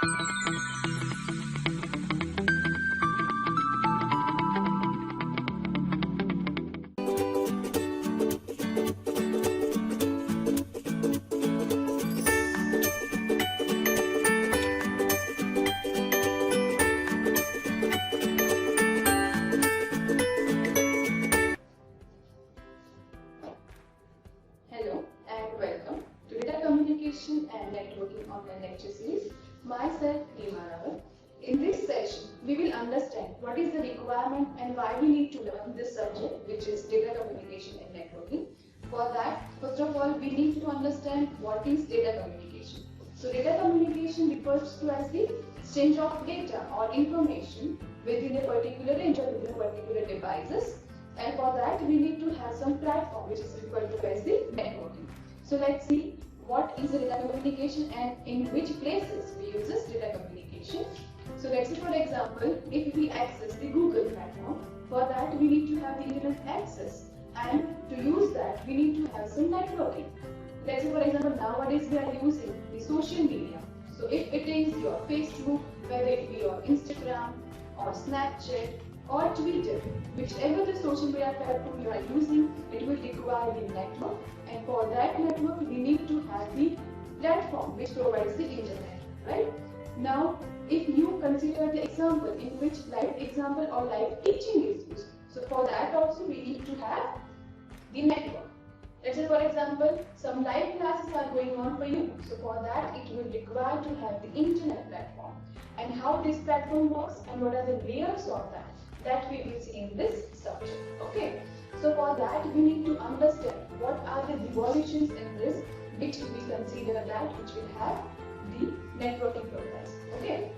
Hello and welcome to Data Communication and Networking Online Lecture Series. Myself, Reema Rawat. In this session, we will understand what is the requirement and why we need to learn this subject, which is data communication and networking. For that, first of all, we need to understand what is data communication. So, data communication refers to as the exchange of data or information within a particular range or within a particular devices. And for that, we need to have some platform which is referred to as the networking. So let's see what is data communication and in which places we use this data communication. So let's say, for example, if we access the Google platform, for that we need to have the internet access, and to use that we need to have some networking. Let's say, for example, nowadays we are using the social media. So if it is your Facebook, whether it be your Instagram or Snapchat or Twitter, whichever the social media platform you are using, it will require the network, and for that network we need to have the platform which provides the internet, right? Now, if you consider the example in which live example or live teaching is used, so for that also we need to have the network. Let's say, for example, some live classes are going on for you, so for that it will require to have the internet platform. And how this platform works and what are the layers of that we will see in this subject. Okay, so for that we need to understand what are the evolutions in this, which we consider that which will have the networking progress. Okay,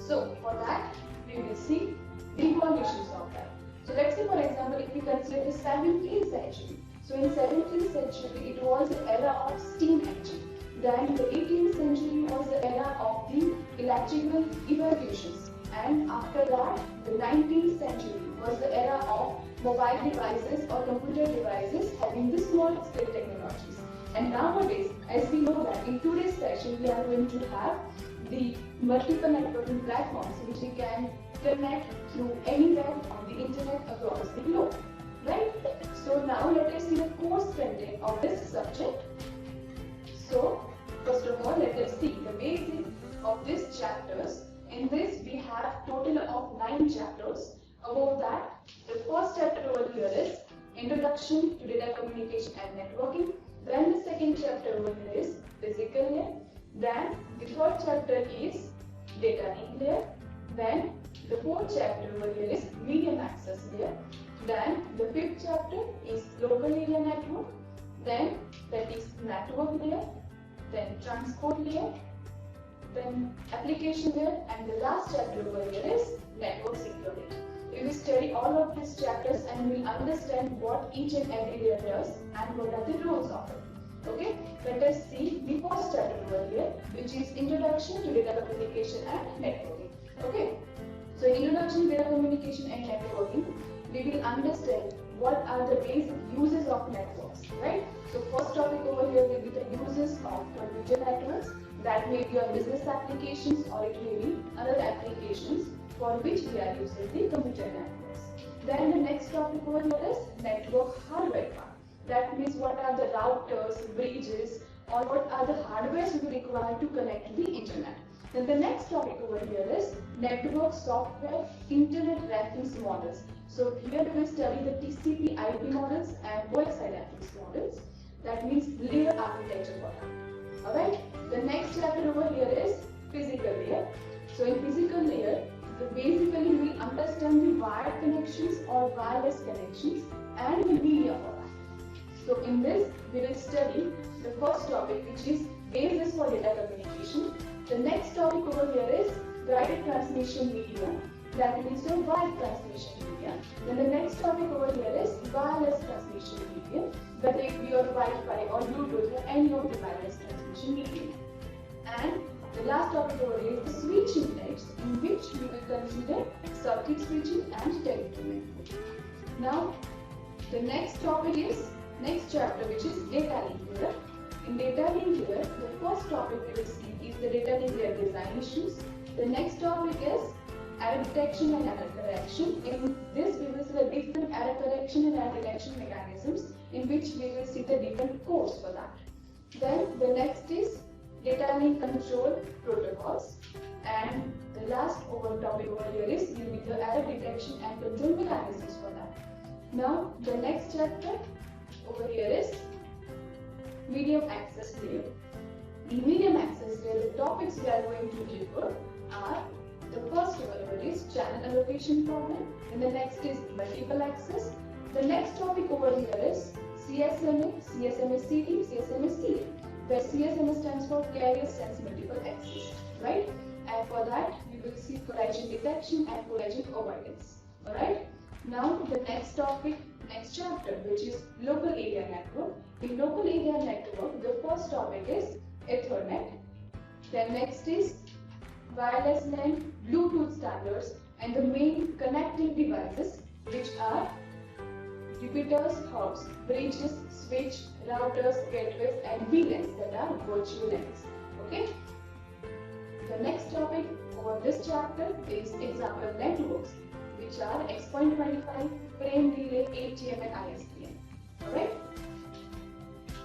so for that we will see the evolutions of that. So let's say, for example, if we consider the 17th century. So in 17th century it was the era of steam engine. Then the 18th century was the era of the electrical evolutions. And after that, the 19th century was the era of mobile devices or computer devices having the small scale technologies. And nowadays, as we know that in today's session, we are going to have the multiple networking platforms which we can connect through anywhere on the internet across the globe. Right? So now let us see the course content of this subject. So first of all, let us see the basics of these chapters. In this, we have total of 9 chapters. Above that, the first chapter over here is Introduction to Data Communication and Networking. Then the second chapter over here is Physical Layer. Then the third chapter is Data Link Layer. Then the fourth chapter over here is Medium Access Layer. Then the fifth chapter is Local Area Network. Then that is Network Layer. Then Transport Layer. Then application layer, and the last chapter over here is network security. We will study all of these chapters and we will understand what each and every layer does and what are the roles of it. Okay, let us see the first chapter over here, which is Introduction to Data Communication and Networking. Okay, so in Introduction to Data Communication and Networking, we will understand what are the basic uses of networks, right? So first topic over here will be the uses of computer networks. That may be your business applications or it may be other applications for which we are using the computer networks. Then the next topic over here is network hardware part. That means what are the routers, bridges, or what are the hardwares we require to connect to the internet. Then the next topic over here is network software internet reference models. So here we will study the TCP IP models and OSI reference models. That means layer architecture for that. Alright. The next chapter over here is physical layer. So in physical layer, basically we will understand the wired connections or wireless connections and the media for that. So in this, we will study the first topic, which is basis for data communication. The next topic over here is guided transmission media. That means your wired transmission media. Then the next topic over here is wireless transmission media, whether it be your Wi-Fi or Bluetooth or any of the wireless transmission media. And the last topic over here is the switching types, in which we will consider circuit switching and telephone network. Now, the next topic is next chapter, which is data link layer. In data link layer, the first topic we will see is the data link layer design issues. The next topic is error detection and error correction. In this, we will see the different error correction and error detection mechanisms, in which we will see the different codes for that. Then the next is data link control protocols, and the last topic over here is will be the error detection and control mechanisms for that. Now the next chapter over here is medium access layer. In medium access layer, the topics we are going to cover are the first one is channel allocation problem, and the next is multiple access. The next topic over here is CSMA, CSMA-CD, CSMA-CD, where CSMA stands for Carrier Sense Multiple Access, right? And for that, we will see collision detection and collision avoidance. Alright? Now the next topic, next chapter, which is local area network. In local area network, the first topic is Ethernet. Then next is wireless LAN, Bluetooth standards, and the main connecting devices, which are repeaters, hubs, bridges, switch, routers, gateways, and VLANs, that are virtual LANs. Okay? The next topic over this chapter is example networks, which are X.25, frame relay, ATM, and ISDN. Alright?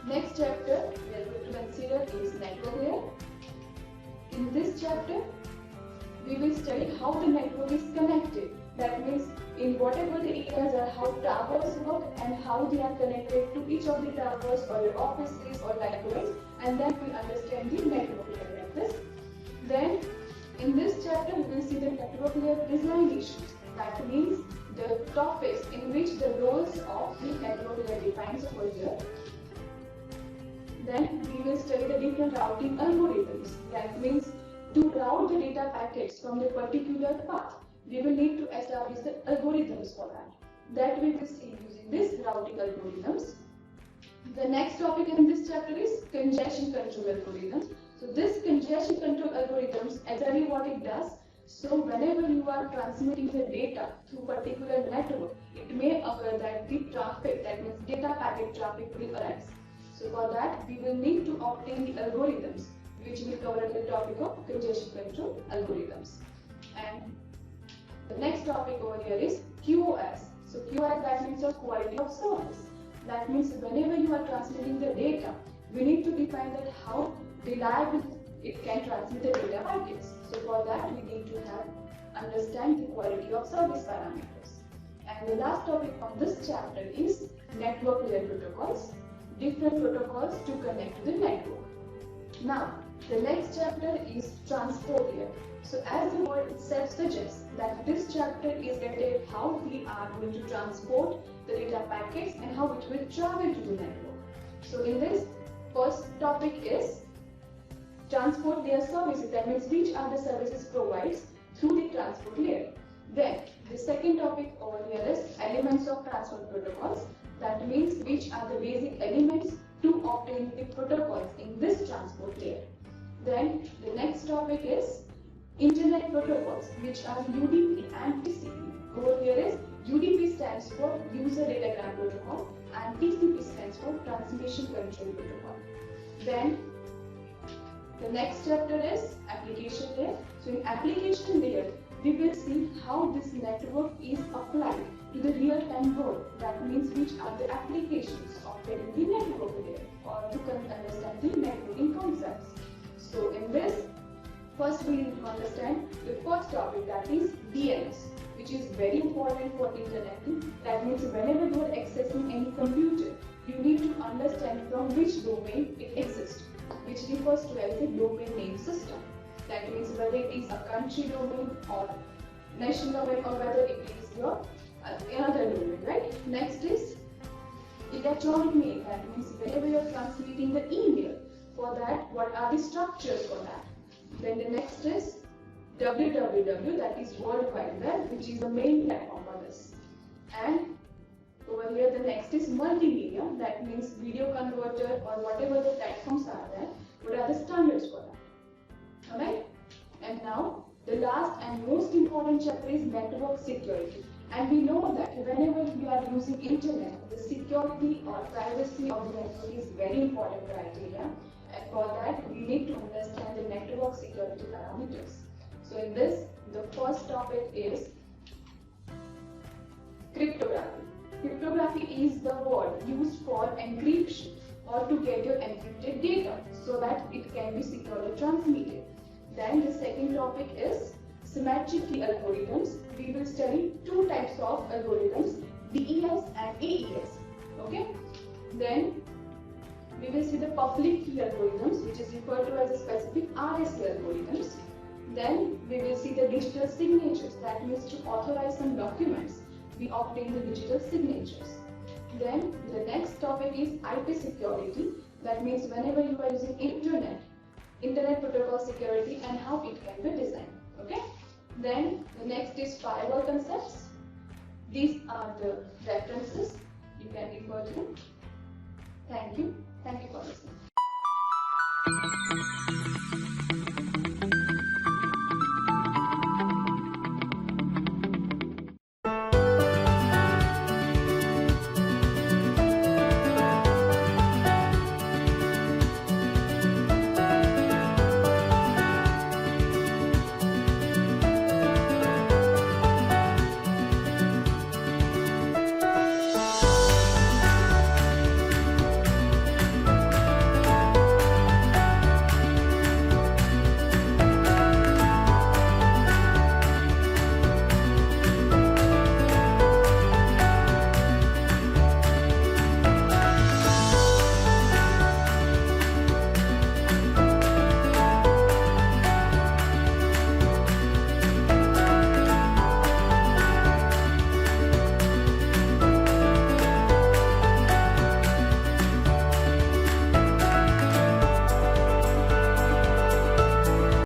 Next chapter we are going to consider is network layer. In this chapter, we will study how the network is connected. That means in whatever the areas are, how towers work and how they are connected to each of the towers or your offices or likewise, and then we understand the network layer like this. Then in this chapter we will see the network layer design issues. That means the topics in which the roles of the network layer defines over here. Then we will study the different routing algorithms. That means to route the data packets from the particular path, we will need to establish the algorithms for that. That we will see using this routing algorithms. The next topic in this chapter is congestion control algorithms. So this congestion control algorithms, exactly what it does. So whenever you are transmitting the data through particular network, it may occur that the traffic, that means data packet traffic, will arise. So for that, we will need to obtain the algorithms, which will cover the topic of congestion control algorithms. And the next topic over here is QoS. So QoS, that means your quality of service. That means whenever you are transmitting the data, we need to define that how reliable it can transmit the data packets. So for that, we need to understand the quality of service parameters. And the last topic of this chapter is network layer protocols, different protocols to connect to the network. Now, the next chapter is transport layer. So as the word itself suggests, that this chapter is related how we are going to transport the data packets and how it will travel to the network. So in this first topic is transport layer services, that means which are the services provided through the transport layer. Then the second topic over here is elements of transport protocols, that means which are the basic elements to obtain the protocols in this transport layer. Then the next topic is internet protocols, which are UDP and TCP. Over here is UDP stands for user datagram protocol and TCP stands for transmission control protocol. Then the next chapter is application layer. So in application layer, we will see how this network is applied to the real-time world. That means which are the applications of the network layer, or to understand the networking concepts. So in this, first we need to understand the first topic, that is DNS, which is very important for internet. That means whenever you are accessing any computer, you need to understand from which domain it exists, which refers to as the domain name system. That means whether it is a country domain or national domain, or whether it is your another domain, right? Next is electronic mail. That means whenever you are transmitting the email, for that, what are the structures for that? Then the next is www, that is World Wide Web, which is the main platform for this. And over here the next is multimedia, that means video converter or whatever the platforms are there, what are the standards for that? Alright? And now the last and most important chapter is network security. And we know that whenever you are using internet, the security or privacy of the network is very important criteria. And for that, we need to understand the network security parameters. So in this, the first topic is cryptography. Cryptography is the word used for encryption or to get your encrypted data so that it can be securely transmitted. Then the second topic is symmetric key algorithms. We will study two types of algorithms, DES and AES. Okay. Then we will see the public key algorithms, which is referred to as a specific RSA algorithms. Then we will see the digital signatures. That means to authorize some documents, we obtain the digital signatures. Then the next topic is IP security. That means whenever you are using internet protocol security and how it can be designed. Okay. Then the next is firewall concepts. These are the references you can refer to. Thank you. Thank you for listening.